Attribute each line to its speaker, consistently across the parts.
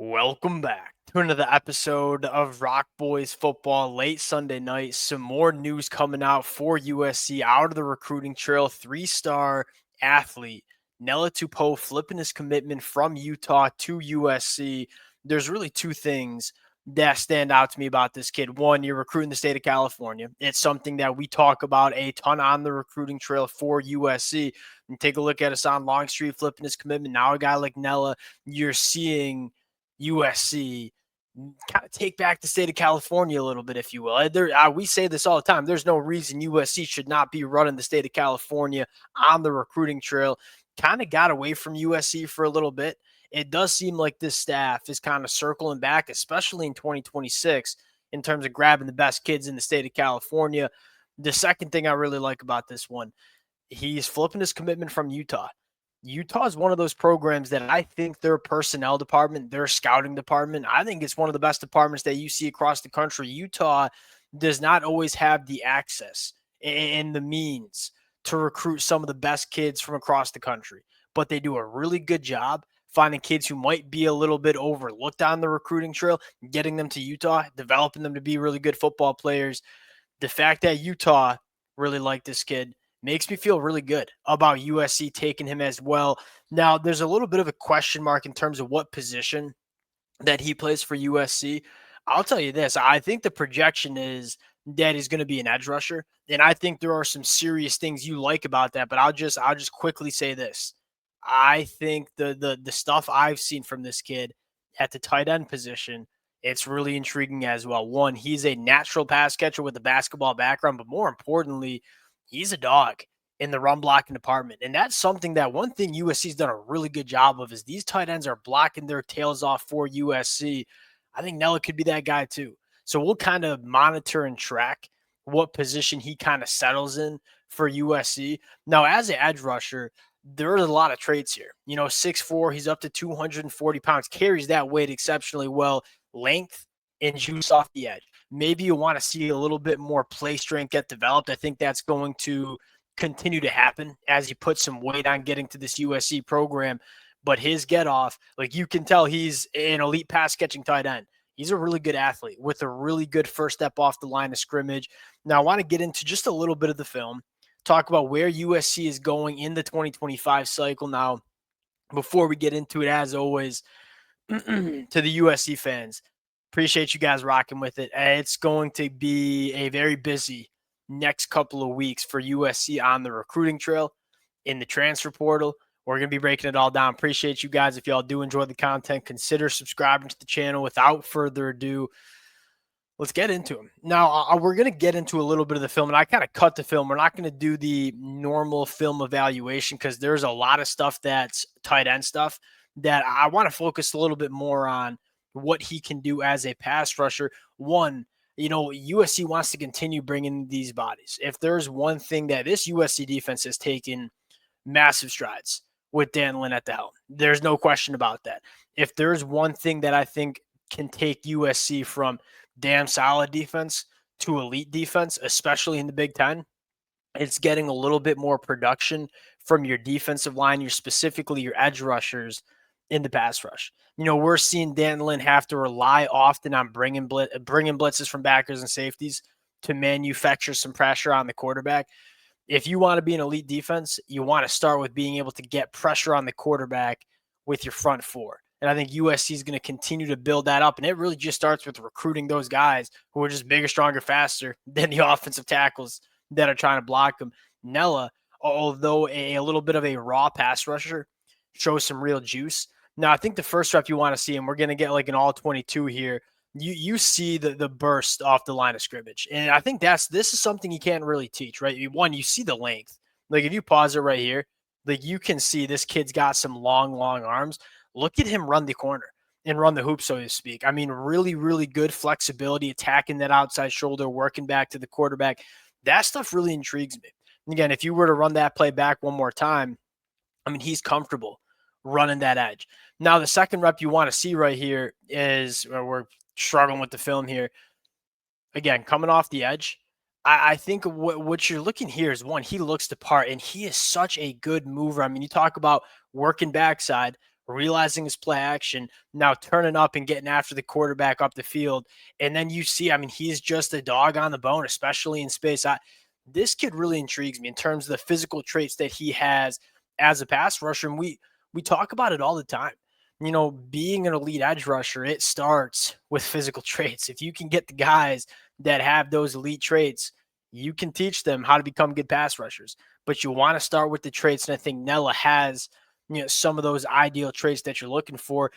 Speaker 1: Welcome back to another episode of Rock Boys Football late Sunday night. Some more news coming out for USC out of the recruiting trail. Three-star athlete Nela Tupou flipping his commitment from Utah to USC. There's really two things that stand out to me about this kid. One, you're recruiting the state of California. It's something that we talk about a ton on the recruiting trail for USC. And take a look at us on Longstreet flipping his commitment. Now a guy like Nela, you're seeing USC kind of take back the state of California a little bit, if you will. We say this all the time. There's no reason USC should not be running the state of California on the recruiting trail. Kind of got away from USC for a little bit. It does seem like this staff is kind of circling back, especially in 2026, in terms of grabbing the best kids in the state of California. The second thing I really like about this one, he's flipping his commitment from Utah. Utah is one of those programs that I think their personnel department, their scouting department, I think it's one of the best departments that you see across the country. Utah does not always have the access and the means to recruit some of the best kids from across the country, but they do a really good job finding kids who might be a little bit overlooked on the recruiting trail, getting them to Utah, developing them to be really good football players. The fact that Utah really liked this kid makes me feel really good about USC taking him as well. Now, there's a little bit of a question mark in terms of what position that he plays for USC. I'll tell you this, I think the projection is that he's going to be an edge rusher, and I think there are some serious things you like about that, but I'll just quickly say this. I think the stuff I've seen from this kid at the tight end position, it's really intriguing as well. One, he's a natural pass catcher with a basketball background, but more importantly, he's a dog in the run blocking department. And that's something that one thing USC's done a really good job of is these tight ends are blocking their tails off for USC. I think Nela could be that guy too. So we'll kind of monitor and track what position he kind of settles in for USC. Now, as an edge rusher, there's a lot of traits here. 6'4", he's up to 240 pounds, carries that weight exceptionally well. Length and juice off the edge. Maybe you want to see a little bit more play strength get developed. I think that's going to continue to happen as he puts some weight on getting to this USC program. But his get off, like you can tell he's an elite pass catching tight end. He's a really good athlete with a really good first step off the line of scrimmage. Now, I want to get into just a little bit of the film, talk about where USC is going in the 2025 cycle. Now, before we get into it, as always, to the USC fans, appreciate you guys rocking with it. It's going to be a very busy next couple of weeks for USC on the recruiting trail, in the transfer portal. We're going to be breaking it all down. Appreciate you guys. If y'all do enjoy the content, consider subscribing to the channel. Without further ado, let's get into them. Now, we're going to get into a little bit of the film, and I kind of cut the film. We're not going to do the normal film evaluation because there's a lot of stuff that's tight end stuff that I want to focus a little bit more on what he can do as a pass rusher. One, USC wants to continue bringing these bodies. If there's one thing that this USC defense has taken massive strides with Dan Lynn at the helm, there's no question about that. If there's one thing that I think can take USC from damn solid defense to elite defense, especially in the Big Ten, it's getting a little bit more production from your defensive line, specifically your edge rushers in the pass rush. We're seeing Dan Lynn have to rely often on bringing blitzes from backers and safeties to manufacture some pressure on the quarterback. If you want to be an elite defense, you want to start with being able to get pressure on the quarterback with your front four. And I think USC is going to continue to build that up. And it really just starts with recruiting those guys who are just bigger, stronger, faster than the offensive tackles that are trying to block them. Nela, although a little bit of a raw pass rusher, shows some real juice. Now, I think the first rep you want to see, and we're going to get like an all 22 here, you see the burst off the line of scrimmage. And I think this is something you can't really teach, right? One, you see the length. Like if you pause it right here, like you can see this kid's got some long, long arms. Look at him run the corner and run the hoop, so to speak. I mean, really, really good flexibility, attacking that outside shoulder, working back to the quarterback. That stuff really intrigues me. And again, if you were to run that play back one more time, I mean, he's comfortable running that edge. Now, the second rep you want to see right here is, we're struggling with the film here. Again, coming off the edge, I think what you're looking here is, one, he looks the part, and he is such a good mover. I mean, you talk about working backside, realizing his play action, now turning up and getting after the quarterback up the field. And then you see, I mean, he's just a dog on the bone, especially in space. This kid really intrigues me in terms of the physical traits that he has as a pass rusher. And we talk about it all the time. You know, being an elite edge rusher, it starts with physical traits. If you can get the guys that have those elite traits, you can teach them how to become good pass rushers. But you want to start with the traits, and I think Nela has, you know, some of those ideal traits that you're looking for.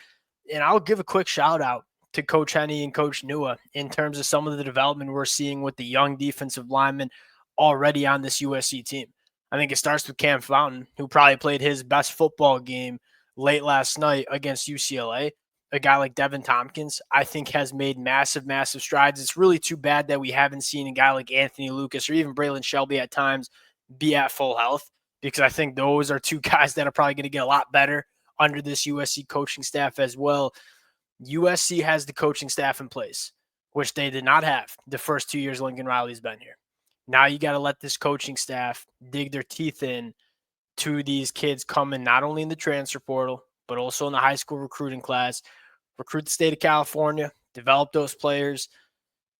Speaker 1: And I'll give a quick shout out to Coach Henne and Coach Nua in terms of some of the development we're seeing with the young defensive linemen already on this USC team. I think it starts with Cam Fountain, who probably played his best football game late last night against UCLA. A guy like Devin Tompkins, I think, has made massive, massive strides. It's really too bad that we haven't seen a guy like Anthony Lucas or even Braylon Shelby at times be at full health, because I think those are two guys that are probably going to get a lot better under this USC coaching staff as well. USC has the coaching staff in place, which they did not have the first 2 years Lincoln Riley's been here. Now you got to let this coaching staff dig their teeth in to these kids coming not only in the transfer portal, but also in the high school recruiting class. Recruit the state of California, develop those players.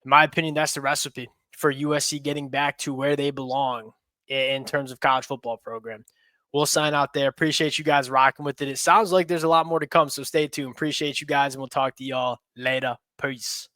Speaker 1: In my opinion, that's the recipe for USC getting back to where they belong in terms of college football program. We'll sign out there. Appreciate you guys rocking with it. It sounds like there's a lot more to come, so stay tuned. Appreciate you guys, and we'll talk to y'all later. Peace.